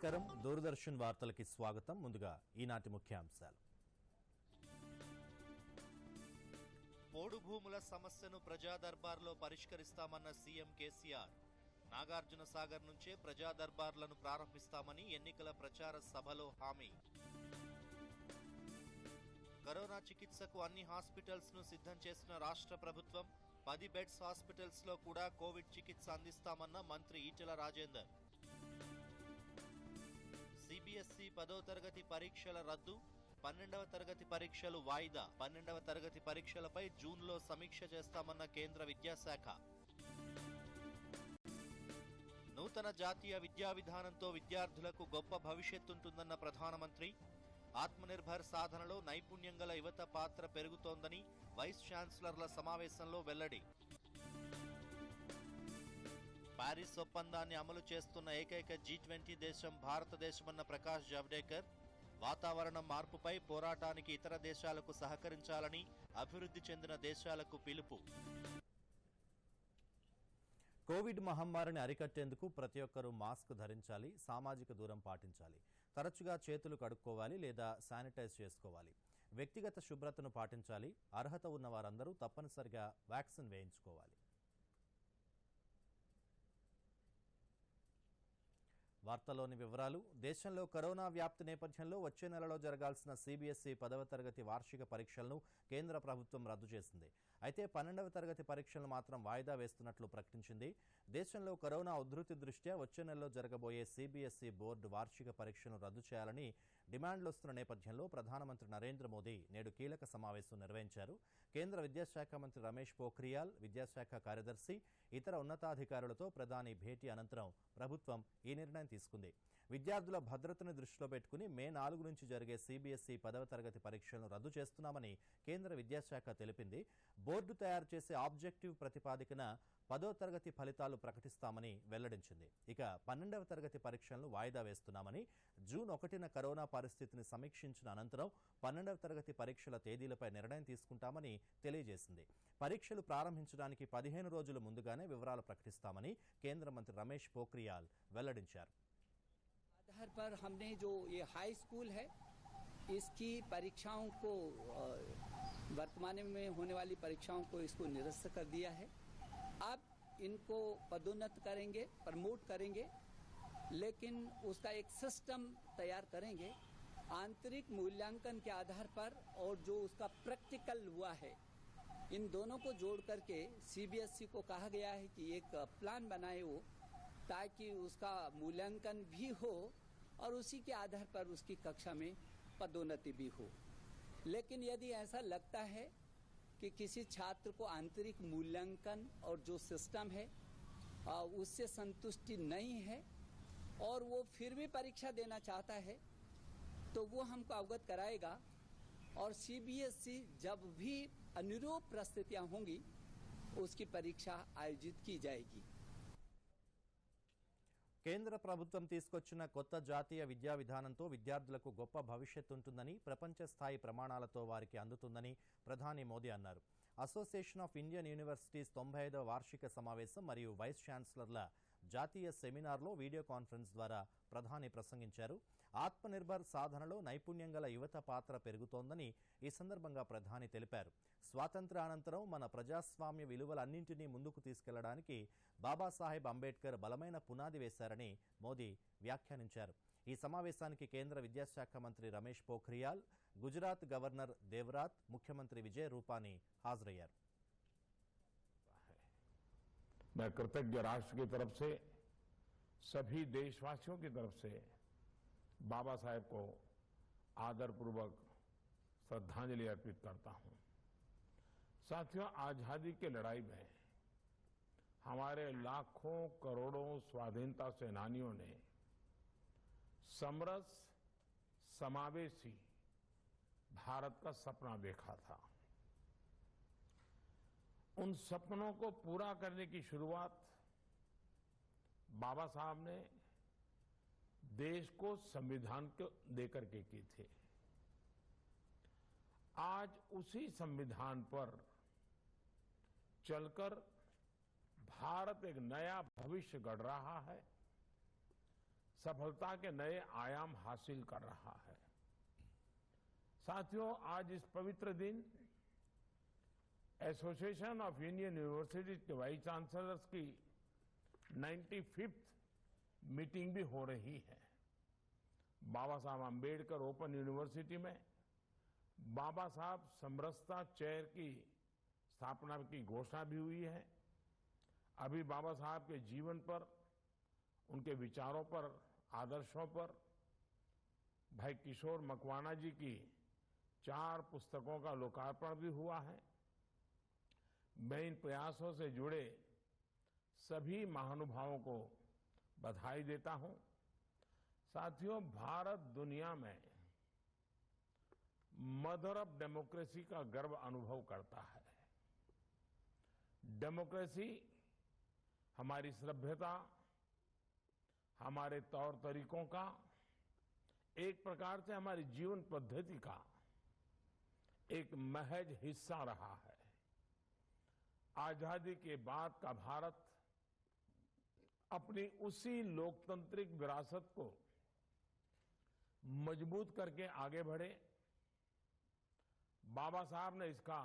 నమస్కారం దూరదర్శన్ వార్తలకి స్వాగతం ముందుగా ఈనాటి ముఖ్యాంశాలు పోడు భూముల సమస్యను ప్రజా దర్బార్లో పరిష్కరిస్తామన్న సీఎం కేసీఆర్ నాగార్జున సాగర్ నుంచే ప్రజా దర్బార్లను ప్రారంభిస్తామని ఎన్నికల ప్రచార సభలో హామీ కరోనా చికిత్సకు అన్ని హాస్పిటల్స్ ను సిద్ధం చేసిన రాష్ట్ర ప్రభుత్వం 10 బెడ్స్ హాస్పిటల్స్ లో కూడా కోవిడ్ చికిత్స అందిస్తామన్న మంత్రి ఈటెల రాజేందర్ सीबीएसई 10వ తరగతి పరీక్షల రద్దు 12వ తరగతి పరీక్షలు వాయిదా 12వ తరగతి పరీక్షలపై జూన్లో సమీక్ష చేస్తామన్న కేంద్ర విద్యాశాఖ నూతన జాతీయ విద్యా విధానంతో విద్యార్థులకు గొప్ప భవిష్యత్తుంటుందన్న ప్రధానమంత్రి ఆత్మనిర్భర్ సాధనలో నైపుణ్యం గల యువత పాత్ర పెరుగుతోందని వైస్ ఛాన్సలర్ల సమావేశంలో వెల్లడి పారిస్ ఒప్పందాన్ని అమలు చేస్తున్న ఏకైక G20 దేశం భారతదేశమన్న ప్రకాష్ జావడేకర్ వాతావరణ మార్పుపై పోరాటానికి ఇతర దేశాలకు సహకరించాలని అభివృద్ధి చెందిన దేశాలకు పిలుపు కోవిడ్ మహమ్మారిని అరికట్టేందుకు ప్రతి ఒక్కరూ మాస్క్ ధరించాలి, సామాజిక దూరం పాటించాలి, తరచుగా చేతులు కడుక్కోవాలి లేదా శానిటైజ్ చేసుకోవాలి, వ్యక్తిగత శుభ్రతను పాటించాలి, అర్హత ఉన్న వారందరూ తప్పనిసరిగా వ్యాక్సిన్ వేయించుకోవాలి. వార్తలోని వివరాలు దేశంలో కరోనా వ్యాప్తి నేపథ్యంలో వచ్చే నెలలో జరగాల్సిన CBSE 10వ తరగతి వార్షిక పరీక్షలను కేంద్ర ప్రభుత్వం రద్దు చేసింది. అయితే 12వ తరగతి పరీక్షలను మాత్రం వాయిదా వేస్తున్నట్లు ప్రకటించింది. దేశంలో కరోనా ఉధృతి దృష్ట్యా వచ్చే నెలలో జరగబోయే CBSE బోర్డు వార్షిక పరీక్షను రద్దు చేయాలని డిమాండ్లు వస్తున్న నేపథ్యంలో ప్రధానమంత్రి నరేంద్ర మోదీ నేడు కీలక సమావేశం నిర్వహించారు. కేంద్ర విద్యాశాఖ మంత్రి రమేష్ పోఖ్రియాల్, విద్యాశాఖ కార్యదర్శి, ఇతర ఉన్నతాధికారులతో ప్రధాని భేటీ అనంతరం ప్రభుత్వం ఈ నిర్ణయం తీసుకుంది. విద్యార్థుల భద్రతను దృష్టిలో పెట్టుకుని మే 4 నుంచి జరిగే CBSE 10వ తరగతి పరీక్షలను రద్దు చేస్తున్నామని కేంద్ర విద్యాశాఖ తెలిపింది. బోర్డు తయారు చేసే ఆబ్జెక్టివ్ ప్రతిపాదికన 10వ తరగతి ఫలితాలు ప్రకటిస్తామని వెల్లడించింది. ఇక 12వ తరగతి పరీక్షలను వాయిదా వేస్తున్నామని, జూన్ 1న కరోనా పరిస్థితిని సమీక్షించిన అనంతరం 12వ తరగతి పరీక్షల తేదీలపై నిర్ణయం తీసుకుంటామని తెలియజేసింది. పరీక్షలు ప్రారంభించడానికి 15 రోజుల ముందుగానే వివరాలు ప్రకటిస్తామని కేంద్ర మంత్రి రమేష్ పోఖ్రియాల్ వెల్లడించారు. आधार पर हमने जो ये हाई स्कूल है इसकी परीक्षाओं को वर्तमान में होने वाली परीक्षाओं को इसको निरस्त कर दिया है. अब इनको पदोन्नत करेंगे, प्रमोट करेंगे, लेकिन उसका एक सिस्टम तैयार करेंगे आंतरिक मूल्यांकन के आधार पर और जो उसका प्रैक्टिकल हुआ है इन दोनों को जोड़ करके CBSE को कहा गया है कि एक प्लान बनाए वो ताकि उसका मूल्यांकन भी हो और उसी के आधार पर उसकी कक्षा में पदोन्नति भी हो. लेकिन यदि ऐसा लगता है कि किसी छात्र को आंतरिक मूल्यांकन और जो सिस्टम है उससे संतुष्टि नहीं है और वो फिर भी परीक्षा देना चाहता है तो वो हमको अवगत कराएगा और CBSE जब भी अनुरूप परिस्थितियां होंगी उसकी परीक्षा आयोजित की जाएगी. కేంద్ర ప్రభుత్వం తీసుకొచ్చిన కొత్త జాతీయ విద్యా విధానంతో విద్యార్థులకు గొప్ప భవిష్యత్తు ఉంటుందని, ప్రపంచ స్థాయి ప్రమాణాలతో వారికి అందుతుందని ప్రధాని మోదీ అన్నారు. అసోసియేషన్ ఆఫ్ ఇండియన్ యూనివర్సిటీస్ 95వ వార్షిక సమావేశం మరియు వైస్ ఛాన్సలర్ల జాతీయ సెమినార్లో వీడియో కాన్ఫరెన్స్ ద్వారా ప్రధాని ప్రసంగించారు. ఆత్మనిర్భర్ సాధనలో నైపుణ్యం గల యువత పాత్ర పెరుగుతోందని ఈ సందర్భంగా ప్రధాని తెలిపారు. స్వాతంత్ర్యానంతరం మన ప్రజాస్వామ్య విలువలన్నింటినీ ముందుకు తీసుకెళ్లడానికి బాబాసాహెబ్ అంబేద్కర్ బలమైన పునాది వేశారని మోదీ వ్యాఖ్యానించారు. ఈ సమావేశానికి కేంద్ర విద్యాశాఖ మంత్రి రమేష్ పోఖ్రియాల్, గుజరాత్ గవర్నర్ దేవరాత్, ముఖ్యమంత్రి విజయ్ రూపానీ హాజరయ్యారు. मैं कृतज्ञ राष्ट्र की तरफ से सभी देशवासियों की तरफ से बाबा साहेब को आदरपूर्वक श्रद्धांजलि अर्पित करता हूं. साथियों, आजादी की लड़ाई में हमारे लाखों करोड़ों स्वाधीनता सेनानियों ने समरस समावेशी भारत का सपना देखा था. उन सपनों को पूरा करने की शुरुआत बाबा साहब ने देश को संविधान को देकर के की थी. आज उसी संविधान पर चलकर भारत एक नया भविष्य गढ़ रहा है. सफलता के नए आयाम हासिल कर रहा है। साथियों, आज इस पवित्र दिन एसोसिएशन ऑफ इंडियन यूनिवर्सिटीज के वाइस चांसलर्स की 95th मीटिंग भी हो रही है। बाबा साहब आम्बेडकर ओपन यूनिवर्सिटी में बाबा साहब समरसता चेयर की स्थापना की घोषणा भी हुई है। अभी बाबा साहब के जीवन पर, उनके विचारों पर, आदर्शों पर भाई किशोर मकवाना जी की 4 पुस्तकों का लोकार्पण भी हुआ है। मैं इन प्रयासों से जुड़े सभी महानुभावों को बधाई देता हूं। साथियों, भारत दुनिया में मदर ऑफ डेमोक्रेसी का गर्व अनुभव करता है। डेमोक्रेसी हमारी सभ्यता, हमारे तौर तरीकों का, एक प्रकार से हमारी जीवन पद्धति का एक महज हिस्सा रहा है। आजादी के बाद का भारत अपनी उसी लोकतांत्रिक विरासत को मजबूत करके आगे बढ़े। बाबा साहब ने इसका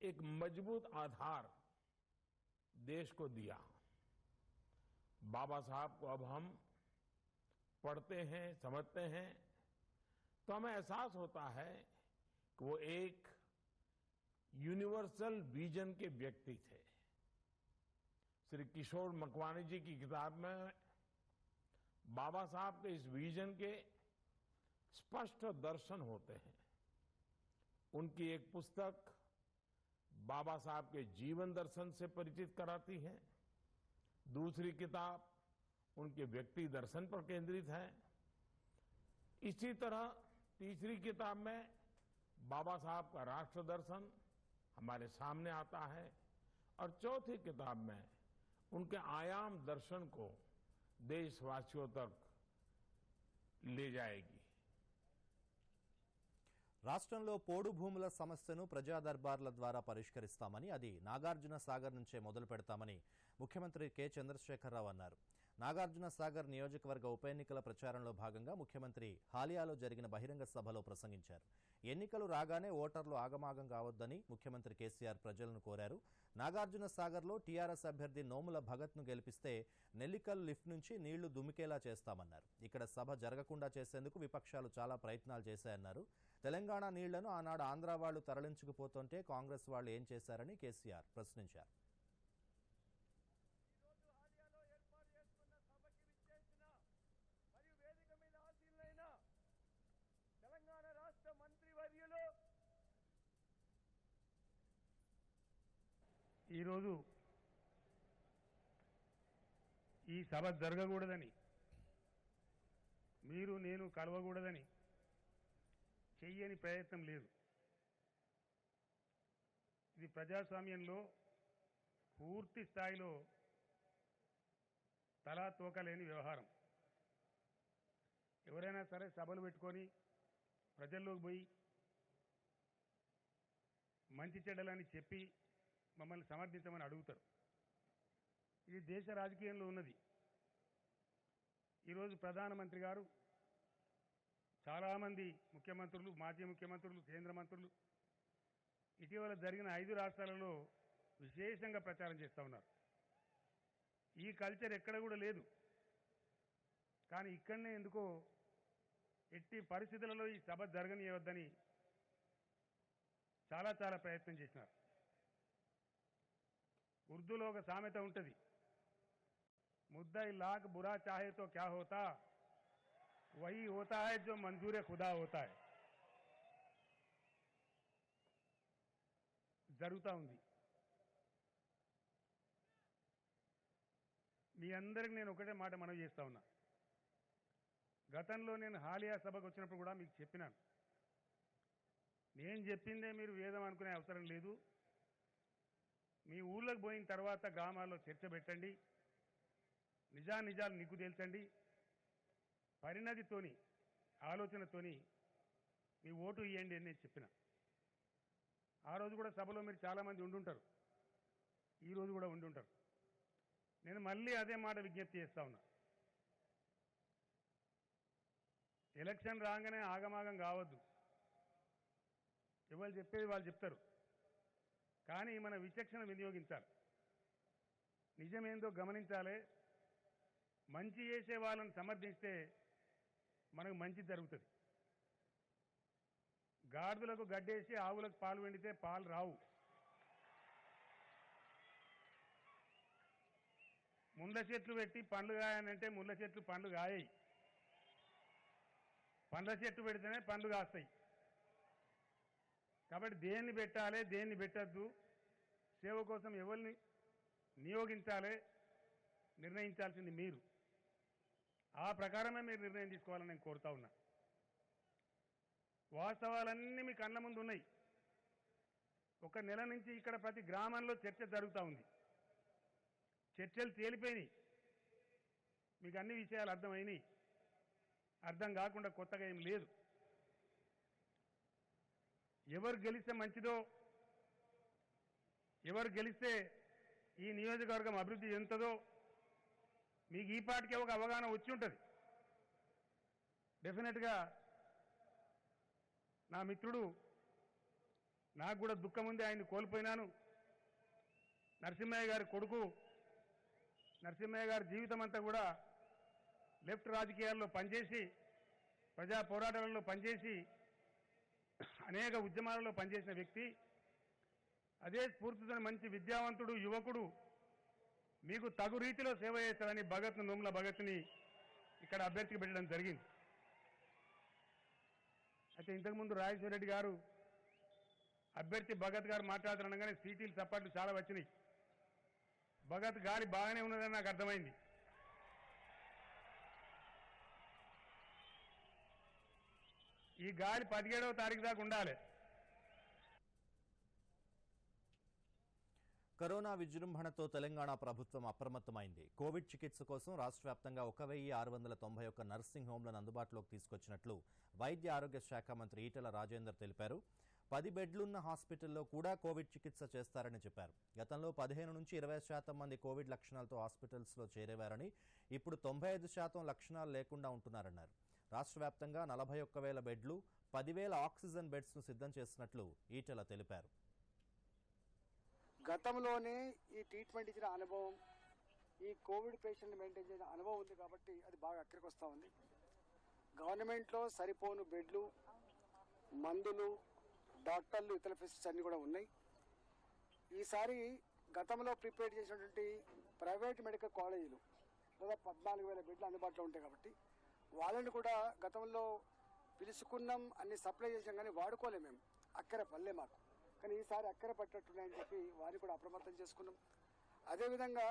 एक मजबूत आधार देश को दिया। बाबा साहब को अब हम पढ़ते हैं, समझते हैं, तो हमें एहसास होता है कि वो एक यूनिवर्सल विजन के व्यक्ति थे। श्री किशोर मकवाना जी की किताब में बाबा साहब के इस विजन के स्पष्ट दर्शन होते हैं। उनकी एक पुस्तक बाबा साहब के जीवन दर्शन से परिचित कराती है। दूसरी किताब उनके व्यक्ति दर्शन पर केंद्रित है। इसी तरह तीसरी किताब में बाबा साहब का राष्ट्र दर्शन हमारे सामने आता है और चौथी किताब में उनके आयाम दर्शन को देशवासियों तक ले जाएगी। రాష్ట్రంలో పోడు భూముల సమస్యను ప్రజా దర్బార్ల ద్వారా పరిష్కరిస్తామని, అది నాగార్జున సాగర్ నుంచే మొదలు పెడతామని ముఖ్యమంత్రి కె చంద్రశేఖరరావు అన్నారు. నాగార్జున సాగర్ నియోజకవర్గ ఉప ఎన్నికల ప్రచారంలో భాగంగా ముఖ్యమంత్రి హాలియాలో జరిగిన బహిరంగ సభలో ప్రసంగించారు. ఎన్నికలు రాగానే ఓటర్లు ఆగమాగం కావద్దని ముఖ్యమంత్రి కేసీఆర్ ప్రజలను కోరారు. నాగార్జున సాగర్లో టీఆర్ఎస్ అభ్యర్థి నోముల భగత్ను గెలిపిస్తే నెల్లికల్ లిఫ్ట్ నుంచి నీళ్లు దుమికేలా చేస్తామన్నారు. ఇక్కడ సభ జరగకుండా చేసేందుకు విపక్షాలు చాలా ప్రయత్నాలు చేశాయన్నారు. తెలంగాణ నీళ్లను ఆనాడు ఆంధ్ర వాళ్లు తరలించుకుపోతుంటే కాంగ్రెస్ వాళ్లు ఏం చేశారని కేసీఆర్ ప్రశ్నించారు. తెలంగాణ రాష్ట్ర మంత్రివర్యులు ఈరోజు ఈ సభ జరగకూడదని, మీరు నేను కలవకూడదని చెయ్యని ప్రయత్నం లేదు. ఇది ప్రజాస్వామ్యంలో పూర్తి స్థాయిలో తలా తోకలేని వ్యవహారం. ఎవరైనా సరే సభలు పెట్టుకొని ప్రజల్లోకి పోయి మంచి చెడ్డలని చెప్పి మమ్మల్ని సమర్థించమని అడుగుతారు. ఇది దేశ రాజకీయంలో ఉన్నది. ఈరోజు ప్రధానమంత్రి గారు, చాలామంది ముఖ్యమంత్రులు, మాజీ ముఖ్యమంత్రులు, కేంద్ర మంత్రులు ఇటీవల జరిగిన 5 రాష్ట్రాలలో విశేషంగా ప్రచారం చేస్తూ ఉన్నారు. ఈ కల్చర్ ఎక్కడ కూడా లేదు. కానీ ఇక్కడనే ఎందుకో ఎట్టి పరిస్థితులలో ఈ సభ జరగనియవద్దని చాలా ప్రయత్నం చేసినారు. ఉర్దూలో ఒక సామెత ఉంటుంది, ముద్దయి లాక్ బురా చాహే తో క్యా హోతా, వహీ హోతా హై జో మంజూరే ఖుదా హోతా హై. జరుగుతూ ఉంది. మీ అందరికి నేను ఒకటే మాట మనవి చేస్తా ఉన్నా. గతంలో నేను హాలియా సభకు వచ్చినప్పుడు కూడా మీకు చెప్పినాను, నేను చెప్పిందే మీరు వేదం అనుకునే అవసరం లేదు. మీ ఊళ్ళకి పోయిన తర్వాత గ్రామాల్లో చర్చ పెట్టండి, నిజాలు నీకు తెలుసండి, పరిణతితోని, ఆలోచనతోని మీ ఓటు ఇవ్వండి అని నేను చెప్పిన. ఆ రోజు కూడా సభలో మీరు చాలామంది ఉండుంటారు, ఈ రోజు కూడా ఉండుంటారు. నేను మళ్ళీ అదే మాట విజ్ఞప్తి చేస్తా ఉన్నా. ఎలక్షన్ రాగానే ఆగమాగం కావద్దు. ఎవరు చెప్పేది వాళ్ళు చెప్తారు, కానీ మన విచక్షణ వినియోగించాలి, నిజమేందో గమనించాలి. మంచి చేసే వాళ్ళని సమర్థిస్తే మనకు మంచి జరుగుతుంది. గాడిదలకు గడ్డేసి ఆవులకు పాలు వెండితే పాలు రావు. ముళ్ళ చెట్లు పెట్టి పండ్లు కాయనంటే ముళ్ళ చెట్లు పండ్లు కాయాయి. పండ్ల చెట్టు పెడితేనే పండ్లు కాస్తాయి. కాబట్టి దేన్ని పెట్టాలి, దేన్ని పెట్టద్దు, సేవ కోసం ఎవరిని నియోగించాలి నిర్ణయించాల్సింది మీరు. ఆ ప్రకారమే మీరు నిర్ణయం తీసుకోవాలని నేను కోరుతా ఉన్నా. వాస్తవాలన్నీ మీ కళ్ళ ముందు ఉన్నాయి. ఒక నెల నుంచి ఇక్కడ ప్రతి గ్రామంలో చర్చ జరుగుతూ ఉంది. చర్చలు తేలిపోయినాయి, మీకు అన్ని విషయాలు అర్థమైనాయి. అర్థం కాకుండా కొత్తగా ఏం లేదు. ఎవరు గెలిస్తే మంచిదో, ఎవరు గెలిస్తే ఈ నియోజకవర్గం అభివృద్ధి చెందుతుందో మీకు ఈ పాటికే ఒక అవగాహన వచ్చి ఉంటుంది. డెఫినెట్గా నా మిత్రుడు, నాకు కూడా దుఃఖం ఉంది, ఆయన్ని కోల్పోయినాను. నరసింహయ్య గారి కొడుకు, నరసింహయ్య గారి జీవితం అంతా కూడా లెఫ్ట్ రాజకీయాల్లో పనిచేసి, ప్రజా పోరాటాలలో పనిచేసి, అనేక ఉద్యమాలలో పనిచేసిన వ్యక్తి. అదే స్ఫూర్తితో మంచి విద్యావంతుడు, యువకుడు, మీకు తగు రీతిలో సేవ చేస్తారని నోముల భగత్ని ఇక్కడ అభ్యర్థికి పెట్టడం జరిగింది. అయితే ఇంతకుముందు రాజేశ్వర రెడ్డి గారు అభ్యర్థి భగత్ గారు మాట్లాడుతుండగానే సీటీలు చప్పట్లు చాలా వచ్చినాయి. భగత్ గాలి బాగానే ఉన్నదని నాకు అర్థమైంది. ఈ గాలి 17వ తారీఖు దాకా ఉండాలి. కరోనా విజృంభణతో తెలంగాణ ప్రభుత్వం అప్రమత్తమైంది. కోవిడ్ చికిత్స కోసం రాష్ట్ర వ్యాప్తంగా 1691 నర్సింగ్ హోంలను అందుబాటులోకి తీసుకొచ్చినట్లు వైద్య ఆరోగ్య శాఖ మంత్రి ఈటెల రాజేందర్ తెలిపారు. 10 బెడ్లున్న హాస్పిటల్లో కూడా కోవిడ్ చికిత్స చేస్తారని చెప్పారు. గతంలో 15 నుంచి 20% మంది కోవిడ్ లక్షణాలతో హాస్పిటల్స్లో చేరేవారని, ఇప్పుడు 95% లక్షణాలు లేకుండా ఉంటున్నారన్నారు. రాష్ట్ర వ్యాప్తంగా 41,000 బెడ్లు, 10,000 ఆక్సిజన్ బెడ్స్ను సిద్ధం చేసినట్లు ఈటెల తెలిపారు. గతంలోనే ఈ ట్రీట్మెంట్ ఇచ్చిన అనుభవం, ఈ కోవిడ్ పేషెంట్ మెయింటైన్ చేసిన అనుభవం ఉంది కాబట్టి అది బాగా అక్కడికి వస్తూ ఉంది. గవర్నమెంట్లో సరిపోను బెడ్లు, మందులు, డాక్టర్లు, ఇతర ఫెసిలిటీస్ అన్నీ కూడా ఉన్నాయి. ఈసారి గతంలో ప్రిపేర్ చేసినటువంటి ప్రైవేట్ మెడికల్ కాలేజీలు దాదాపు 14,000 బెడ్లు అందుబాటులో ఉంటాయి కాబట్టి వాళ్ళని కూడా గతంలో పిలుచుకున్నాం, అన్ని సప్లై చేసాం, కానీ వాడుకోలేము మేము. అక్కర పల్లె మాకు, కానీ ఈసారి అక్కర పట్టట్టున్నాయని చెప్పి వారిని కూడా అప్రమత్తం చేసుకున్నాం. అదేవిధంగా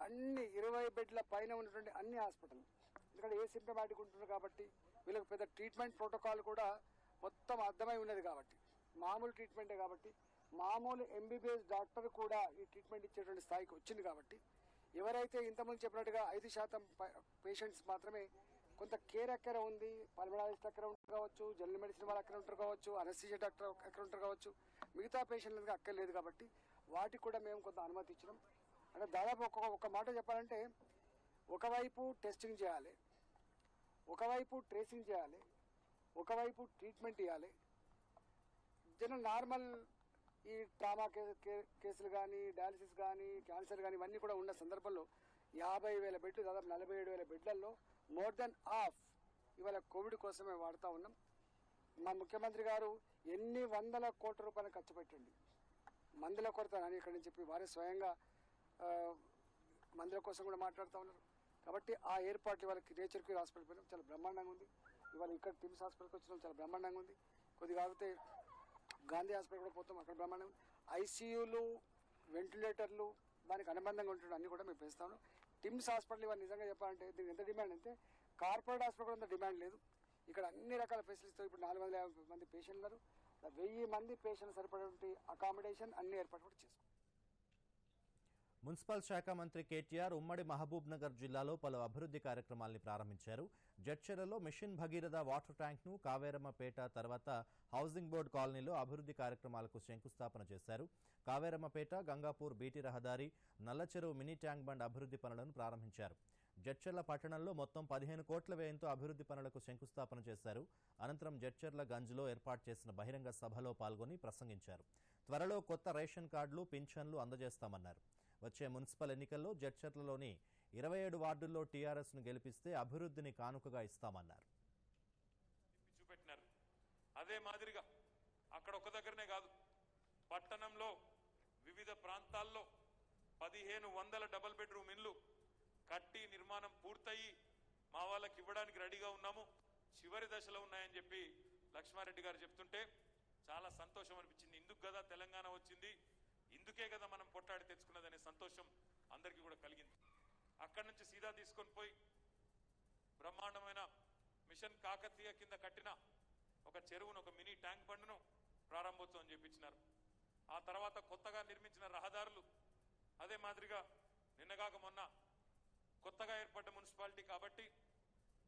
అన్ని 20 బెడ్ల పైన ఉన్నటువంటి అన్ని హాస్పిటల్, ఎందుకంటే ఏ సింప్టమాటిక్ ఉంటున్నారు కాబట్టి వీళ్ళకి పెద్ద ట్రీట్మెంట్ ప్రోటోకాల్ కూడా మొత్తం అర్థమై ఉన్నది కాబట్టి, మామూలు ట్రీట్మెంటే కాబట్టి, మామూలు ఎంబీబీఎస్ డాక్టర్ కూడా ఈ ట్రీట్మెంట్ ఇచ్చేటువంటి స్థాయికి వచ్చింది కాబట్టి, ఎవరైతే ఇంతకుముందు చెప్పినట్టుగా 5% పేషెంట్స్ మాత్రమే కొంత కేర్ అక్కర ఉంది, పల్మనాలజిస్ట్ అక్కడ ఉంటారు కావచ్చు, జనరల్ మెడిసిన్ వాళ్ళు అక్కడ ఉంటారు కావచ్చు, అనస్థీషియా డాక్టర్ అక్కడ ఉంటారు కావచ్చు, మిగతా పేషెంట్లకు అక్కర్లేదు కాబట్టి వాటికి కూడా మేము కొంత అనుమతి ఇచ్చినాం. అంటే దాదాపు ఒక మాట చెప్పాలంటే, ఒకవైపు టెస్టింగ్ చేయాలి, ఒకవైపు ట్రేసింగ్ చేయాలి, ఒకవైపు ట్రీట్మెంట్ ఇవ్వాలి. జనరల్ నార్మల్ ఈ ట్రామా కేసులు కానీ, డయాలసిస్ కానీ, క్యాన్సర్ కానీ ఇవన్నీ కూడా ఉన్న సందర్భంలో 50,000 బెడ్లు, దాదాపు 47,000 బెడ్లలో మోర్ దెన్ హాఫ్ ఇవాళ కోవిడ్ కోసమే వాడుతూ ఉన్నాం. మా ముఖ్యమంత్రి గారు ఎన్ని వందల కోట్ల రూపాయలు ఖర్చు పెట్టండి మందుల కొరత అని ఇక్కడ చెప్పి వారే స్వయంగా మందుల కోసం కూడా మాట్లాడుతూ ఉన్నారు. కాబట్టి ఆ ఏర్పాట్లు ఇవాళ నేచర్ క్యూర్ హాస్పిటల్ పోయినాం, చాలా బ్రహ్మాండంగా ఉంది. ఇవాళ ఇక్కడ టిమ్స్ హాస్పిటల్కి వచ్చినాం, చాలా బ్రహ్మాండంగా ఉంది. కొద్దిగా ఆగితే గాంధీ హాస్పిటల్ కూడా పోతాం, అక్కడ బ్రహ్మాండంగా ఉంది. ఐసీయూలు, వెంటిలేటర్లు, దానికి అనుబంధంగా ఉంటున్న అన్ని కూడా మేము పెంచుతాము. టిమ్స్ హాస్పిటల్ ఇవాళ నిజంగా చెప్పాలంటే దీనికి ఎంత డిమాండ్ అంటే, కార్పొరేట్ హాస్పిటల్ కూడా అంత డిమాండ్ లేదు. ఇక్కడ అన్ని రకాల ఫెసిలిటీస్తో ఇప్పుడు 450 మంది పేషెంట్లు ఉన్నారు. 1000 మంది పేషెంట్ సరిపడే అకామిడేషన్ అన్ని ఏర్పాటు కూడా చేసుకుంటాం. మున్సిపల్ శాఖ మంత్రి కేటీఆర్ ఉమ్మడి మహబూబ్ నగర్ జిల్లాలో పలు అభివృద్ధి కార్యక్రమాల్ని ప్రారంభించారు. జడ్చెర్లలో మిషన్ భగీరథ వాటర్ ట్యాంక్ను, కావేరమ్మపేట తర్వాత హౌసింగ్ బోర్డు కాలనీలో అభివృద్ధి కార్యక్రమాలకు శంకుస్థాపన చేశారు. కావేరమ్మపేట, గంగాపూర్ బీటీ రహదారి, నల్లచెరువు మినీ ట్యాంక్ బండ్ అభివృద్ధి పనులను ప్రారంభించారు. జడ్చర్ల పట్టణంలో మొత్తం 15 కోట్ల వ్యయంతో అభివృద్ధి పనులకు శంకుస్థాపన చేశారు. అనంతరం జడ్చర్ల గంజ్లో ఏర్పాటు చేసిన బహిరంగ సభలో పాల్గొని ప్రసంగించారు. త్వరలో కొత్త రేషన్ కార్డులు, పింఛన్లు అందజేస్తామన్నారు. వచ్చే మున్సిపల్ ఎన్నికల్లో జడ్చర్లలోని 27 వార్డుల్లో టీఆర్ఎస్ను గెలిపిస్తే అభివృద్ధిని కానుకగా ఇస్తామన్నారు. చూపెట్టినారు. అదే మాదిరిగా అక్కడ ఒక దగ్గరనే కాదు, పట్టణంలో వివిధ ప్రాంతాల్లో 1500 డబుల్ బెడ్రూమ్ ఇళ్లు కట్టి నిర్మాణం పూర్తయి మా వాళ్ళకి ఇవ్వడానికి రెడీగా ఉన్నాము, చివరి దశలో ఉన్నాయని చెప్పి లక్ష్మారెడ్డి గారు చెప్తుంటే చాలా సంతోషం అనిపించింది. ఇందుకు కదా తెలంగాణ వచ్చింది, ఇందుకే కదా మనం పొట్టాడి తెచ్చుకున్నదనే సంతోషం అందరికీ కూడా కలిగింది. అక్కడి నుంచి సీదా తీసుకొని పోయి బ్రహ్మాండమైన మిషన్ కాకతీయ కింద కట్టిన ఒక చెరువును, ఒక మినీ ట్యాంక్ బండ్ను ప్రారంభోత్సవం చేపించినారు. ఆ తర్వాత కొత్తగా నిర్మించిన రహదారులు, అదే మాదిరిగా నిన్నగాక మొన్న కొత్తగా ఏర్పడ్డ మున్సిపాలిటీ కాబట్టి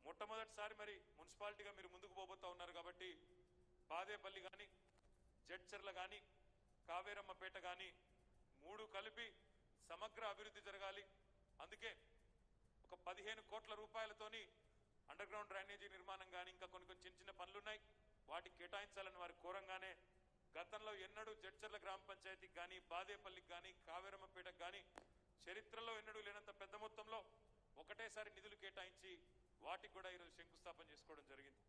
మొట్టమొదటిసారి మరి మున్సిపాలిటీగా మీరు ముందుకు పోబోతా ఉన్నారు కాబట్టి బాదేపల్లి కానీ, జడ్చర్ల కానీ, కావేరమ్మపేట కానీ 3 కలిపి సమగ్ర అభివృద్ధి జరగాలి. అందుకే ఒక 15 కోట్ల రూపాయలతోని అండర్ గ్రౌండ్ డ్రైనేజీ నిర్మాణం కానీ ఇంకా కొన్ని చిన్న చిన్న పనులున్నాయి, వాటికి కేటాయించాలని వారి కోరంగానే గతంలో ఎన్నడూ జడ్చర్ల గ్రామ పంచాయతీకి కానీ, బాదేపల్లికి కానీ, కావేరమ్మపేటకు కానీ చరిత్రలో ఎన్నడూ లేనంత పెద్ద మొత్తంలో ఒకటేసారి నిధులు కేటాయించి వాటికి కూడా ఈరోజు శంకుస్థాపన చేసుకోవడం జరిగింది.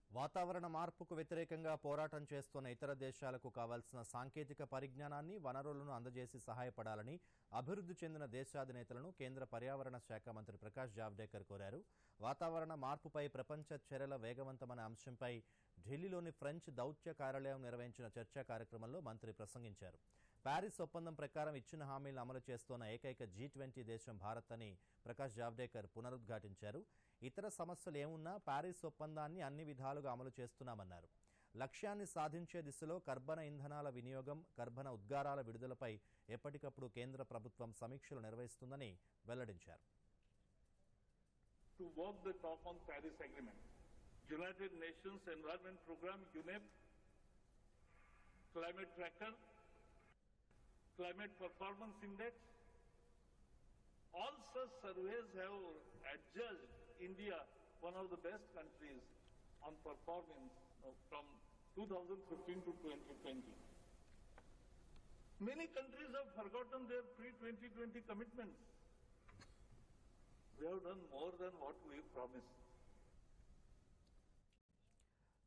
వాతావరణ మార్పుకు వ్యతిరేకంగా పోరాటం చేస్తున్న ఇతర దేశాలకు కావాల్సిన సాంకేతిక పరిజ్ఞానాన్ని, వనరులను అందజేసి సహాయపడాలని అభివృద్ధి చెందిన దేశాధినేతలను కేంద్ర పర్యావరణ శాఖ మంత్రి ప్రకాష్ జావడేకర్ కోరారు. వాతావరణ మార్పుపై ప్రపంచ చర్యల వేగవంతమైన అంశంపై ఢిల్లీలోని ఫ్రెంచ్ దౌత్య కార్యాలయం నిర్వహించిన చర్చా కార్యక్రమంలో మంత్రి ప్రసంగించారు. ప్యారిస్ ఒప్పందం ప్రకారం ఇచ్చిన హామీలను అమలు చేస్తున్న ఏకైక G20 దేశం భారత్ అని ప్రకాష్ జావడేకర్ పునరుద్ఘాటించారు. ఇతర సమస్యలు ఏమున్నా ప్యారిస్ ఒప్పందాన్ని అన్ని విధాలుగా అమలు చేస్తున్నామన్నారు. లక్ష్యాన్ని సాధించే దిశలో కర్బన ఇంధనాల వినియోగం, కర్బన ఉద్గారాల విడుదలపై ఎప్పటికప్పుడు కేంద్ర ప్రభుత్వం సమీక్షలు నిర్వహిస్తుందని వెల్లడించారు. To walk the talk on Paris Agreement, United Nations Environment Program UNEP, Climate Tracker, Climate Performance Index, all such surveys have adjudged India one of the best countries on performance from 2015 to 2020. Many countries have forgotten their pre-2020 commitments. We have done more than what we promised.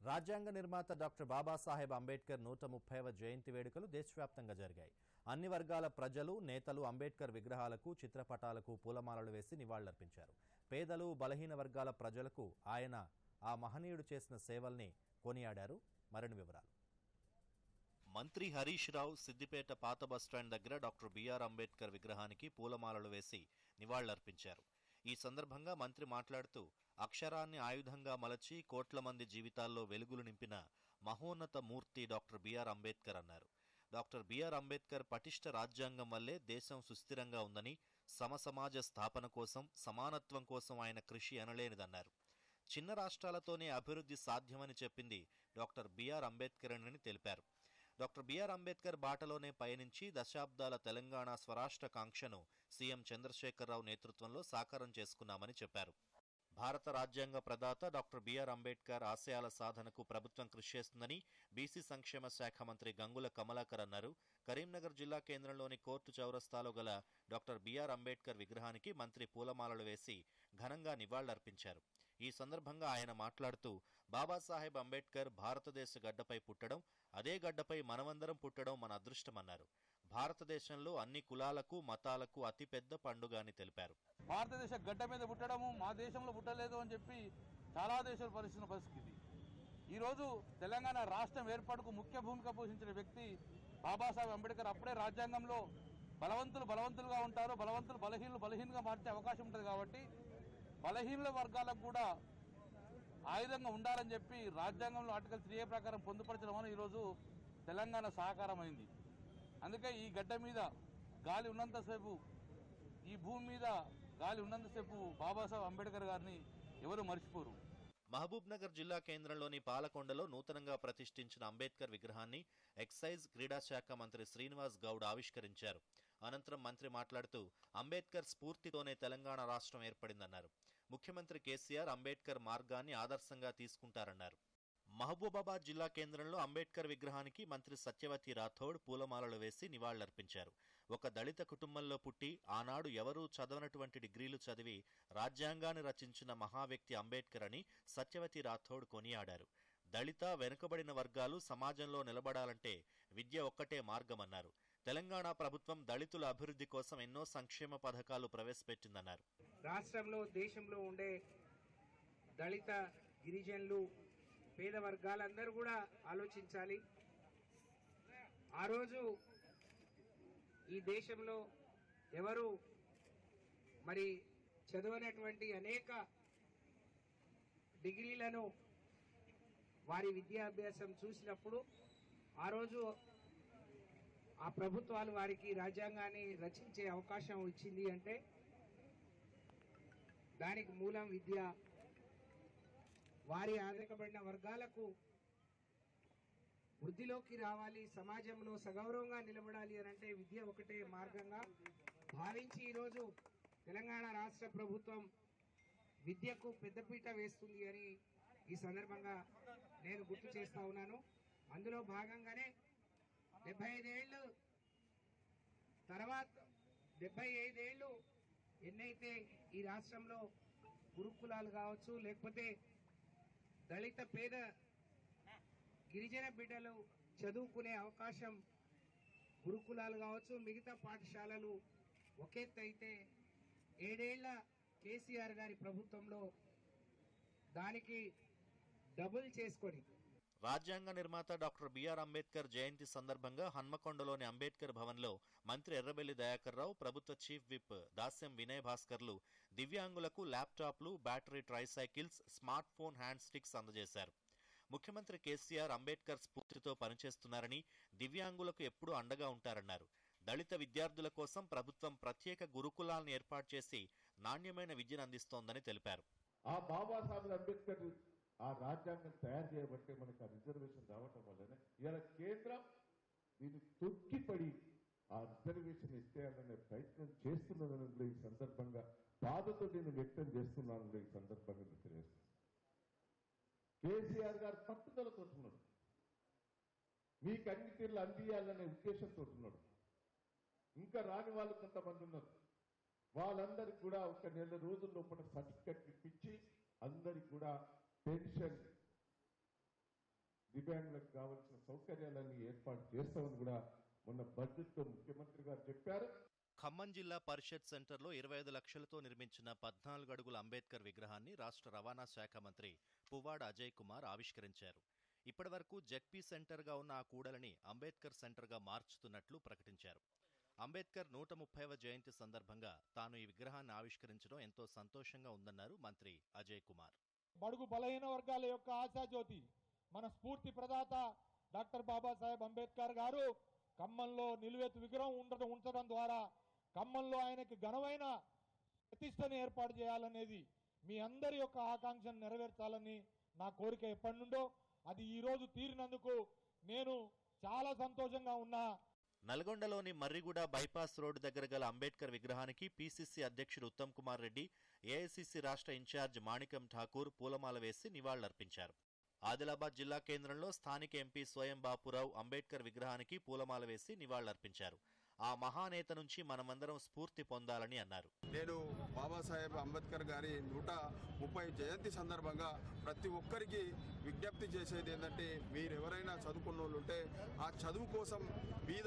రాజ్యాంగ నిర్మాత doctor Babasaheb Ambedkar 130వ జయంతి వేడుకలు దేశవ్యాప్తంగా జరిగాయి. అన్ని వర్గాల ప్రజలు, నేతలు అంబేద్కర్ విగ్రహాలకు, చిత్రపటాలకు పూలమాలలు వేసి నివాళులర్పించారు. పేదలు, బలహీన వర్గాల ప్రజలకు ఆయన ఆ మహనీయుడు చేసిన సేవల్ని కొనియాడారు. మరిన్ని వివరాలు. మంత్రి హరీష్ రావు సిద్దిపేట పాత బస్టాండ్ దగ్గర డాక్టర్ బిఆర్ అంబేద్కర్ విగ్రహానికి పూలమాలలు వేసి నివాళులర్పించారు. ఈ సందర్భంగా మంత్రి మాట్లాడుతూ అక్షరాన్ని ఆయుధంగా మలచి కోట్ల మంది జీవితాల్లో వెలుగులు నింపిన మహోన్నత మూర్తి డాక్టర్ బిఆర్ అంబేద్కర్ అన్నారు. డాక్టర్ బిఆర్ అంబేద్కర్ పటిష్ట రాజ్యాంగం వల్లే దేశం సుస్థిరంగా ఉందని, సమసమాజ స్థాపన కోసం, సమానత్వం కోసం ఆయన కృషి అనలేనిదన్నారు. చిన్న రాష్ట్రాలతోనే అభివృద్ధి సాధ్యమని చెప్పింది డాక్టర్ బిఆర్ అంబేద్కర్ అని తెలిపారు. డాక్టర్ బిఆర్ అంబేద్కర్ బాటలోనే పయనించి దశాబ్దాల తెలంగాణ స్వరాష్ట్ర కాంక్షను సీఎం చంద్రశేఖరరావు నేతృత్వంలో సాకారం చేసుకున్నామని చెప్పారు. భారత రాజ్యాంగ ప్రదాత డాక్టర్ బిఆర్ అంబేద్కర్ ఆశయాల సాధనకు ప్రభుత్వం కృషి చేస్తుందని బీసీ సంక్షేమ శాఖ మంత్రి గంగుల కమలాకర్ అన్నారు. కరీంనగర్ జిల్లా కేంద్రంలోని కోర్టు చౌరస్తాలో గల డాక్టర్ బిఆర్ అంబేద్కర్ విగ్రహానికి మంత్రి పూలమాలలు వేసి ఘనంగా నివాళులర్పించారు. ఈ సందర్భంగా ఆయన మాట్లాడుతూ బాబాసాహెబ్ అంబేద్కర్ భారతదేశ గడ్డపై పుట్టడం, అదే గడ్డపై మనమందరం పుట్టడం మన అదృష్టమన్నారు. భారతదేశంలో అన్ని కులాలకు, మతాలకు అతిపెద్ద పండుగ అని తెలిపారు. భారతదేశ గడ్డ మీద పుట్టడము, మా దేశంలో పుట్టలేదు అని చెప్పి చాలా దేశాలు పరిస్థితున్న పరిస్థితి. ఈరోజు తెలంగాణ రాష్ట్రం ఏర్పాటుకు ముఖ్య భూమిక పోషించిన వ్యక్తి బాబాసాహెబ్ అంబేద్కర్. అప్పుడే రాజ్యాంగంలో బలవంతులు బలవంతులుగా ఉంటారు, బలవంతులు బలహీనులు బలహీనంగా మార్చే అవకాశం ఉంటుంది. కాబట్టి బలహీనుల వర్గాలకు కూడా ఆయుధంగా ఉండాలని చెప్పి రాజ్యాంగంలో ఆర్టికల్ 3A ప్రకారం పొందుపరచడం వల్ల ఈరోజు తెలంగాణ సాకారమైంది. అందుకే ఈ గడ్డ మీద గాలి ఉన్నంతసేపు, ఈ భూమి మీద గాలి ఉన్నంతసేపు బాబాసాహెబ్ అంబేద్కర్ గారిని ఎవరు మర్చిపోరు. మహబూబ్ నగర్ జిల్లా కేంద్రంలోని పాలకొండలో నూతనంగా ప్రతిష్ఠించిన అంబేద్కర్ విగ్రహాన్ని ఎక్సైజ్, క్రీడా శాఖ మంత్రి శ్రీనివాస్ గౌడ్ ఆవిష్కరించారు. అనంతరం మంత్రి మాట్లాడుతూ అంబేద్కర్ స్ఫూర్తితోనే తెలంగాణ రాష్ట్రం ఏర్పడిందన్నారు. ముఖ్యమంత్రి కేసీఆర్ అంబేద్కర్ మార్గాన్ని ఆదర్శంగా తీసుకుంటారన్నారు. మహబూబాబాద్ జిల్లా కేంద్రంలో అంబేద్కర్ విగ్రహానికి మంత్రి సత్యవతి రాథోడ్ పూలమాలలు వేసి నివాళులర్పించారు. ఒక దళిత కుటుంబంలో పుట్టి ఆనాడు ఎవరూ చదవనటువంటి డిగ్రీలు చదివి రాజ్యాంగాన్ని రచించిన మహావ్యక్తి అంబేద్కర్ అని సత్యవతి రాథోడ్ కొనియాడారు. దళిత వెనుకబడిన వర్గాలు సమాజంలో నిలబడాలంటే విద్య ఒక్కటే మార్గమన్నారు. తెలంగాణ ప్రభుత్వం దళితుల అభివృద్ధి కోసం ఎన్నో సంక్షేమ పథకాలు ప్రవేశపెట్టిందన్నారు. రాష్ట్రంలో దేశంలో ఉండే దళిత గిరిజనులు పేద వర్గాలందరూ కూడా ఆలోచించాలి. ఆ రోజు ఈ దేశంలో ఎవరు మరి చదవనటువంటి అనేక డిగ్రీలను వారి విద్యాభ్యాసం చూసినప్పుడు ఆ రోజు ఆ ప్రభుత్వాలు వారికి రాజ్యాంగాన్ని రచించే అవకాశం ఇచ్చింది అంటే దానికి మూలం విద్య. వారి ఆదరించబడిన వర్గాలకు వృద్ధిలోకి రావాలి, సమాజంలో సగౌరవంగా నిలబడాలి అని అంటే విద్య ఒకటే మార్గంగా భావించి ఈరోజు తెలంగాణ రాష్ట్ర ప్రభుత్వం విద్యకు పెద్దపీట వేస్తుంది అని ఈ సందర్భంగా నేను గుర్తు చేస్తా ఉన్నాను. అందులో భాగంగానే 75 ఏళ్ళు తర్వాత 75 ఏళ్ళు ఎన్నైతే ఈ రాష్ట్రంలో గురుకులాలు కావచ్చు, లేకపోతే దళిత పేద గిరిజన బిడ్డలు చదువుకునే అవకాశం గురుకులాలు కావచ్చు, మిగతా పాఠశాలలు ఒకెత్తు అయితే 7 ఏళ్ల కేసీఆర్ గారి ప్రభుత్వంలో దానికి డబుల్ చేసుకొని రాజ్యాంగ నిర్మాత డాక్టర్ బిఆర్ అంబేద్కర్ జయంతి సందర్భంగా హన్మకొండలోని అంబేద్కర్ భవన్లో మంత్రి ఎర్రబెల్లి దయాకర్ రావు, ప్రభుత్వ చీఫ్ విప్ దాస్యం వినయ్ భాస్కర్లు దివ్యాంగులకు ల్యాప్టాప్లు, battery tricycles, smart phone hand sticks అందజేశారు. ముఖ్యమంత్రి కేసీఆర్ అంబేద్కర్ స్ఫూర్తితో పనిచేస్తున్నారని, దివ్యాంగులకు ఎప్పుడూ అండగా ఉంటారన్నారు. దళిత విద్యార్థుల కోసం ప్రభుత్వం ప్రత్యేక గురుకులాలను ఏర్పాటు చేసి నాణ్యమైన విద్యను అందిస్తోందని తెలిపారు. ఆ బాబాసాహెబ్ అంబేద్కర్ ఆ రాజ్యాంగం తయారు చేయబట్టే మనకు ఆ రిజర్వేషన్ రావటం వల్లనే ఇలా కేంద్రం దీన్ని తొక్కిపడి ఆ రిజర్వేషన్ ఇచ్చేయాలనే ప్రయత్నం చేస్తున్నదని ఈ సందర్భంగా బాధతో నేను వ్యక్తం చేస్తున్నాను. ఈ సందర్భంగా తెలియజేస్తున్నాను. కేసీఆర్ గారు పట్టుదలతో ఉన్నాడు, మీకు అన్ని తీర్లు అందియాలనే ఉద్దేశంతో ఉన్నాడు. ఇంకా రాని వాళ్ళు కొంతమంది ఉన్నారు, వాళ్ళందరికీ కూడా ఒక నెల రోజుల లోపల సర్టిఫికెట్ ఇప్పించి అందరికి కూడా పెన్షన్, దివ్యాంగులకు కావాల్సిన సౌకర్యాలన్నీ ఏర్పాటు చేస్తామని కూడా మొన్న బడ్జెట్ లో ముఖ్యమంత్రి గారు చెప్పారు. ఖమ్మం జిల్లా పరిషత్ సెంటర్లో 25 లక్షలతో నిర్మించిన 14 అడుగుల అంబేద్కర్ విగ్రహాన్ని రాష్ట్ర రవాణా శాఖ మంత్రి పువ్వాడ అజయ్ కుమార్ ఆవిష్కరించారు. ఇప్పటివరకు జెడ్పీ సెంటర్గా ఉన్న ఆ కూడలిని అంబేద్కర్ సెంటర్గా మార్చుతున్నట్లు ప్రకటించారు. అంబేద్కర్ 130వ జయంతి సందర్భంగా తాను ఈ విగ్రహాన్ని ఆవిష్కరించడం ఎంతో సంతోషంగా ఉందన్నారు మంత్రి అజయ్ కుమార్. బడుగు బలహీన వర్గాల యొక్క ఆశాజ్యోతి, మన స్ఫూర్తి ప్రదాత డాక్టర్ బాబాసాహెబ్ అంబేద్కర్ గారు ఖమ్మంలో నిలువెత్తు విగ్రహం ఉంచడం ద్వారా ఖమ్మంలో ఆయనకి ఘనమైన ప్రతిష్టను ఏర్పాటు చేయాలనేది మీ అందరి యొక్క ఆకాంక్షను నెరవేర్చాలని నా కోరిక ఎప్పటి నుండో, అది ఈ రోజు తీరినందుకు నేను చాలా సంతోషంగా ఉన్నా. నల్గొండలోని మర్రిగూడ బైపాస్ రోడ్డు దగ్గర గల అంబేద్కర్ విగ్రహానికి పీసీసీ అధ్యక్షుడు ఉత్తమ్ కుమార్ రెడ్డి, ఏఐసీసీ రాష్ట్ర ఇన్ఛార్జ్ మాణికం ఠాకూర్ పూలమాల వేసి నివాళులర్పించారు. ఆదిలాబాద్ జిల్లా కేంద్రంలో స్థానిక ఎంపీ స్వయం బాపురావు అంబేద్కర్ విగ్రహానికి పూలమాల వేసి నివాళులర్పించారు. ఆ మహానేత నుంచి మనమందరం స్ఫూర్తి పొందాలని అన్నారు. నేను బాబాసాహెబ్ అంబేద్కర్ గారి 130 జయంతి సందర్భంగా ప్రతి ఒక్కరికి విజ్ఞప్తి చేసేది ఏంటంటే, మీరు ఎవరైనా చదువుకున్న వాళ్ళు ఉంటే ఆ చదువు కోసం బీద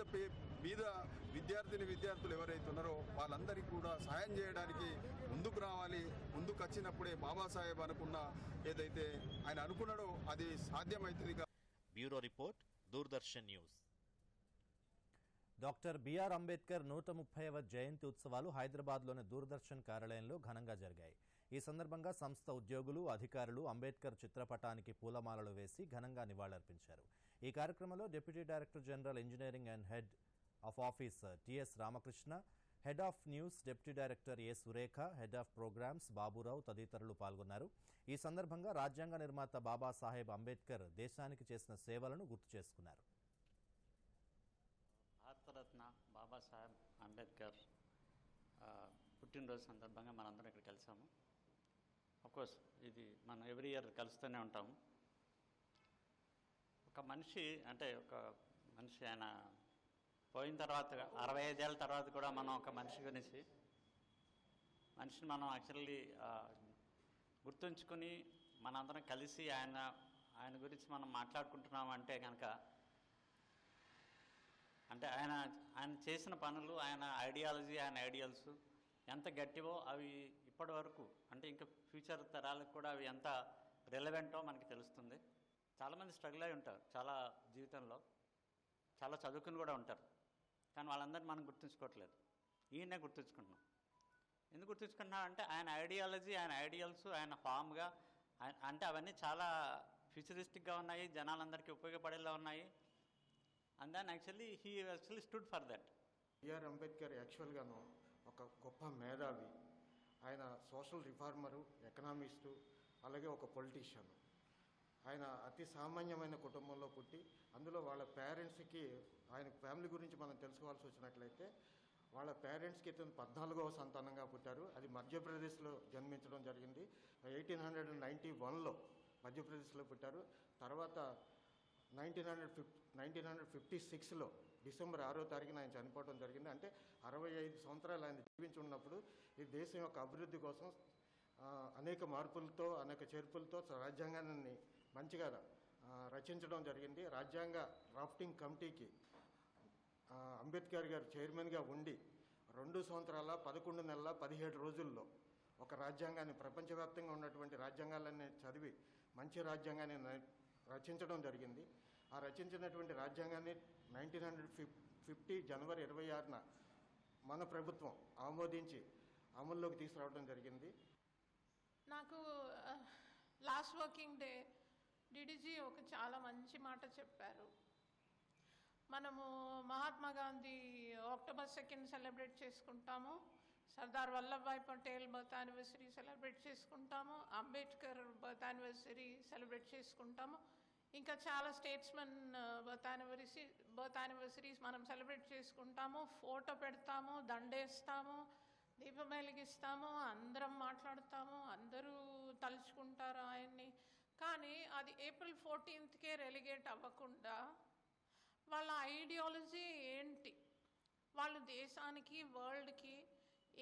విద్యార్థులు ఎవరైతే ఉన్నారో వాళ్ళందరికీ కూడా సహాయం చేయడానికి ముందుకు రావాలి. ముందుకు వచ్చినప్పుడే బాబాసాహెబ్ అనుకున్న ఏదైతే ఆయన అనుకున్నాడో అది సాధ్యమవుతుంది. Bureau report, Doordarshan news. Doctor BR Ambedkar 130వ జయంతి ఉత్సవాలు హైదరాబాద్లోని దూరదర్శన్ కార్యాలయంలో ఘనంగా జరిగాయి. ఈ సందర్భంగా సంస్థ ఉద్యోగులు, అధికారులు అంబేద్కర్ చిత్రపటానికి పూలమాలలు వేసి ఘనంగా నివాళులర్పించారు. ఈ కార్యక్రమంలో deputy director general engineering and head of office TS Ramakrishna, head of news deputy director A Surekha, head of programmes Baburao తదితరులు పాల్గొన్నారు. ఈ సందర్భంగా రాజ్యాంగ నిర్మాత బాబాసాహెబ్ అంబేద్కర్ దేశానికి చేసిన సేవలను గుర్తు చేసుకున్నారు. భారత భారతరత్న బాబాసాహెబ్ అంబేద్కర్ పుట్టినరోజు సందర్భంగా మనందరం ఇక్కడ కలిసాము. అఫ్కోర్స్ ఇది మనం ఎవ్రీ ఇయర్ కలుస్తూనే ఉంటాము. ఒక మనిషి ఆయన పోయిన తర్వాత 65 ఏళ్ళ తర్వాత కూడా మనం ఒక మనిషిని మనం యాక్చువల్లీ గుర్తుంచుకుని మనందరం కలిసి ఆయన గురించి మనం మాట్లాడుకుంటున్నామంటే కనుక ఆయన చేసిన పనులు, ఆయన ఐడియాలజీ, ఆయన ఐడియల్స్ ఎంత గట్టివో అవి ఇప్పటి వరకు ఇంకా ఫ్యూచర్ తరాలకు కూడా అవి ఎంత రెలవెంటో మనకి తెలుస్తుంది. చాలామంది స్ట్రగుల్ అయి ఉంటారు చాలా జీవితంలో, చాలా చదువుకుని కూడా ఉంటారు. కానీ వాళ్ళందరినీ మనం గుర్తుంచుకోవట్లేదు. ఈయనే గుర్తుంచుకుంటున్నాం. ఎందుకు గుర్తుంచుకుంటున్నాం అంటే ఆయన ఐడియాలజీ, ఆయన ఐడియల్స్, ఆయన ఫామ్గా అవన్నీ చాలా ఫ్యూచరిస్టిక్గా ఉన్నాయి, జనాలందరికీ ఉపయోగపడేలా ఉన్నాయి. And then he stood for that. B R Ambedkar యాక్చువల్గాను ఒక గొప్ప మేధావి. ఆయన సోషల్ రిఫార్మరు, ఎకనామిస్టు, అలాగే ఒక పొలిటీషియన్. ఆయన అతి సామాన్యమైన కుటుంబంలో పుట్టి, అందులో వాళ్ళ పేరెంట్స్కి, ఆయన ఫ్యామిలీ గురించి మనం తెలుసుకోవాల్సి వచ్చినట్లయితే వాళ్ళ పేరెంట్స్కి ఇతను 14వ సంతానంగా పుట్టారు. అది మధ్యప్రదేశ్లో జన్మించడం జరిగింది. 1891లో మధ్యప్రదేశ్లో పుట్టారు. తర్వాత 1956లో డిసెంబర్ 6వ తారీఖున ఆయన చనిపోవడం జరిగింది. అంటే 65 సంవత్సరాలు ఆయన జీవించి ఉన్నప్పుడు ఈ దేశం యొక్క అభివృద్ధి కోసం అనేక మార్పులతో, అనేక చేర్పులతో రాజ్యాంగాన్ని మంచిగా రచించడం జరిగింది. రాజ్యాంగ డ్రాఫ్టింగ్ కమిటీకి అంబేద్కర్ గారు చైర్మన్గా ఉండి 2 సంవత్సరాల 11 నెలల 17 రోజుల్లో ఒక రాజ్యాంగాన్ని, ప్రపంచవ్యాప్తంగా ఉన్నటువంటి రాజ్యాంగాలన్నీ చదివి మంచి రాజ్యాంగాన్ని రచించడం జరిగింది. ఆ రచించినటువంటి రాజ్యాంగాన్ని 1950 జనవరి 26న మన ప్రభుత్వం ఆమోదించి అమల్లోకి తీసుకురావడం జరిగింది. నాకు లాస్ట్ వర్కింగ్ డే డిడిజీ ఒక చాలా మంచి మాట చెప్పారు. మనము మహాత్మా గాంధీ అక్టోబర్ 2 సెలబ్రేట్ చేసుకుంటాము, Sardar Vallabhbhai Patel birth anniversary celebrate చేసుకుంటాము, అంబేద్కర్ బర్త్ యానివర్సరీ సెలబ్రేట్ చేసుకుంటాము, ఇంకా చాలా స్టేట్స్మెన్ బర్త్ యానివర్సరీస్ మనం సెలబ్రేట్ చేసుకుంటాము. ఫోటో పెడతాము, దండేస్తాము, దీపం వెలిగిస్తాము, అందరం మాట్లాడతాము, అందరూ తలుచుకుంటారు ఆయన్ని. కానీ అది ఏప్రిల్ 14కే రెలిగేట్ అవ్వకుండా వాళ్ళ ఐడియాలజీ ఏంటి, వాళ్ళు దేశానికి, వరల్డ్కి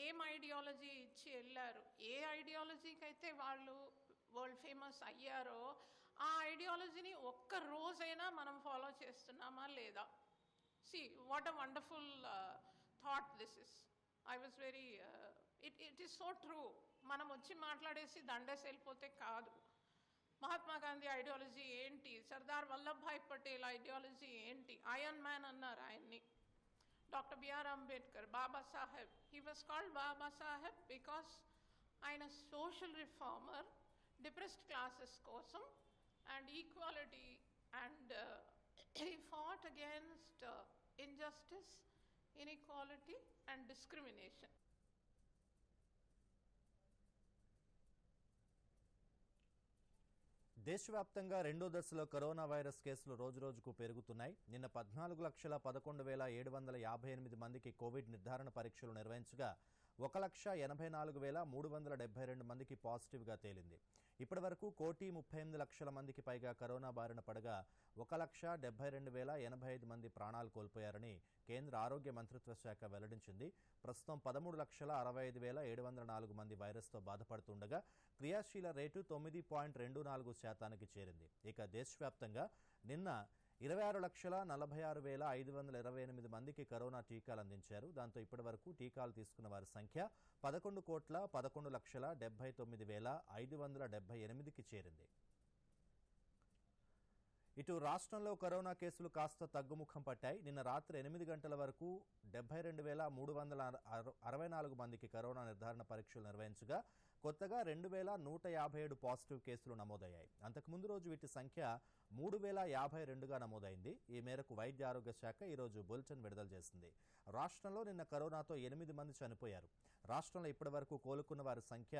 ఏం ఐడియాలజీ ఇచ్చి వెళ్ళారు, ఏ ఐడియాలజీకి అయితే వాళ్ళు వరల్డ్ ఫేమస్ అయ్యారో ఆ ఐడియాలజీని ఒక్క రోజైనా మనం ఫాలో చేస్తున్నామా లేదా? See what a wonderful thought this is. I was very it is so true. మనం వచ్చి మాట్లాడేసి దండేసి వెళ్ళిపోతే కాదు. మహాత్మా గాంధీ ఐడియాలజీ ఏంటి, సర్దార్ వల్లభాయ్ పటేల్ ఐడియాలజీ ఏంటి, ఐరన్ మ్యాన్ అన్నారు ఆయన్ని. Doctor BR Ambedkar, Baba Saheb, he was called Baba Saheb because ఆయన సోషల్ రిఫార్మర్, డిప్రెస్డ్ క్లాసెస్ కోసం and equality, and he fought against injustice, inequality and discrimination. దేశవ్యాప్తంగా రెండో దశలో కరోనా వైరస్ కేసులు రోజురోజుకు పెరుగుతున్నాయి. నిన్న 14,11,758 మందికి కోవిడ్ నిర్ధారణ పరీక్షలు నిర్వహించగా 1,84,372 మందికి పాజిటివ్గా తేలింది. ఇప్పటి వరకు 1,38,00,000 మందికి పైగా కరోనా బారిన పడగా 1,72,085 మంది ప్రాణాలు కోల్పోయారని కేంద్ర ఆరోగ్య మంత్రిత్వ శాఖ వెల్లడించింది. ప్రస్తుతం 13,65,704 మంది వైరస్తో బాధపడుతుండగా క్రియాశీల రేటు 9.24% చేరింది. ఇక దేశవ్యాప్తంగా నిన్న 26,46,528 మందికి కరోనా టీకాలు అందించారు. దాంతో ఇప్పటి వరకు టీకాలు తీసుకున్న వారి సంఖ్య 11,11,79,578కి చేరింది. ఇటు రాష్ట్రంలో కరోనా కేసులు కాస్త తగ్గుముఖం పట్టాయి. నిన్న రాత్రి 8 గంటల వరకు 72,364 మందికి కరోనా నిర్ధారణ పరీక్షలు నిర్వహించగా కొత్తగా 2,157 పాజిటివ్ కేసులు నమోదయ్యాయి. అంతకుముందు రోజు వీటి సంఖ్య 3,052గా నమోదైంది. ఈ మేరకు వైద్య ఆరోగ్య శాఖ ఈరోజు బులెటిన్ విడుదల చేసింది. రాష్ట్రంలో నిన్న కరోనాతో 8 మంది చనిపోయారు. రాష్ట్రంలో ఇప్పటి వరకు కోలుకున్న వారి సంఖ్య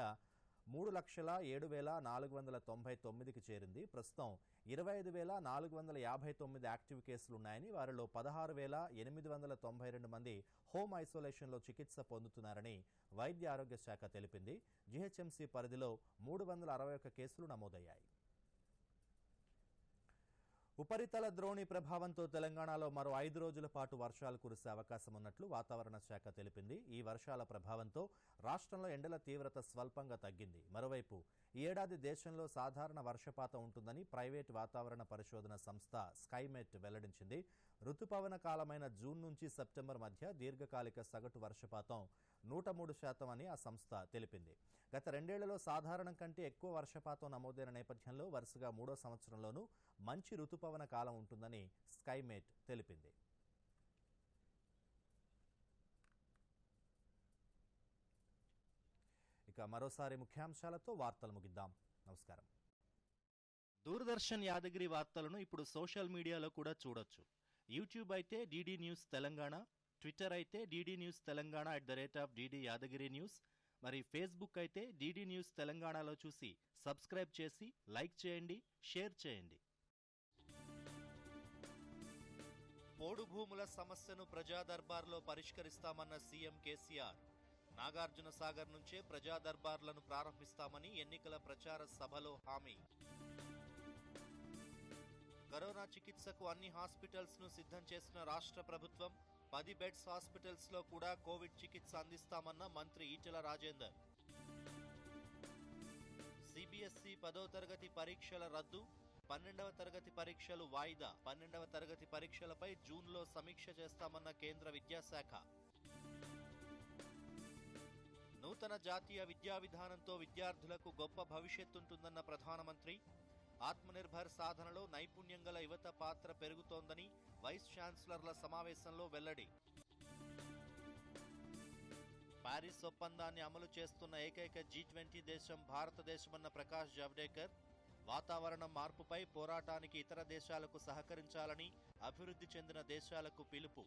3,07,499కి చేరింది. ప్రస్తుతం 25,459 యాక్టివ్ కేసులున్నాయని, వారిలో 16,892 మంది హోమ్ ఐసోలేషన్లో చికిత్స పొందుతున్నారని వైద్య ఆరోగ్య శాఖ తెలిపింది. జీహెచ్ఎంసీ పరిధిలో 361 కేసులు నమోదయ్యాయి. ఉపరితల ద్రోణి ప్రభావంతో తెలంగాణలో మరో 5 రోజుల పాటు వర్షాలు కురిసే అవకాశం ఉన్నట్లు వాతావరణ శాఖ తెలిపింది. ఈ వర్షాల ప్రభావంతో రాష్ట్రంలో ఎండల తీవ్రత స్వల్పంగా తగ్గింది. మరోవైపు ఈ ఏడాది దేశంలో సాధారణ వర్షపాతం ఉంటుందని ప్రైవేట్ వాతావరణ పరిశోధన సంస్థ స్కైమెట్ వెల్లడించింది. రుతుపవన కాలమైన జూన్ నుంచి సెప్టెంబర్ మధ్య దీర్ఘకాలిక సగటు వర్షపాతం 103% అని ఆ సంస్థ తెలిపింది. గత 2 ఏళ్లలో సాధారణం కంటే ఎక్కువ వర్షపాతం నమోదైన నేపథ్యంలో వరుసగా 3వ సంవత్సరంలోనూ మంచి రుతుపవన కాలం ఉంటుందని స్కైమేట్ తెలిపింది. ఇక మరోసారి ముఖ్యాంశాలతో వార్తలు ముగిద్దాం. నమస్కారం. దూరదర్శన్ యాదగిరి వార్తలను ఇప్పుడు సోషల్ మీడియాలో కూడా చూడొచ్చు. యూట్యూబ్ అయితే డిడి న్యూస్ తెలంగాణ, ట్విట్టర్ అయితే DD news Telangana @DD Yadagiri news, మరి ఫేస్బుక్ అయితే డిడి న్యూస్ తెలంగాణలో చూసి సబ్స్క్రైబ్ చేసి లైక్ చేయండి, షేర్ చేయండి. పోడు భూముల సమస్యను ప్రజా దర్బార్లో పరిష్కరిస్తామన్న సీఎం కేసీఆర్. నాగార్జున సాగర్ నుంచే ప్రజా దర్బార్లను ప్రారంభిస్తామని ఎన్నికల ప్రచార సభలో హామీ. కరోనా చికిత్సకు అన్ని హాస్పిటల్స్ ను సిద్ధం చేసిన రాష్ట్ర ప్రభుత్వం 10 బెడ్స్ హాస్పిటల్స్ లో కూడా కోవిడ్ చికిత్స అందిస్తామన్న మంత్రి ఈటెల రాజేందర్. సిబిఎస్ఈ 10వ తరగతి పరీక్షల రద్దు, 12వ తరగతి పరీక్షలు వాయిదా. 12వ తరగతి పరీక్షలపై జూన్లో సమీక్ష చేస్తామన్న కేంద్ర విద్యాశాఖ. నూతన జాతీయ విద్యా విధానంతో విద్యార్థులకు గొప్ప భవిష్యత్తుంటుందన్న ప్రధానమంత్రి. ఆత్మనిర్భర్ సాధనలో నైపుణ్యం గల యువత పాత్ర పెరుగుతోందని వైస్ ఛాన్సలర్ల సమావేశంలో వెల్లడి. పారిస్ ఒప్పందాన్ని అమలు చేస్తున్న ఏకైక G20 దేశం భారతదేశమన్న ప్రకాష్ జావడేకర్. వాతావరణం మార్పుపై పోరాటానికి ఇతర దేశాలకు సహకరించాలని అభివృద్ధి చెందిన దేశాలకు పిలుపు.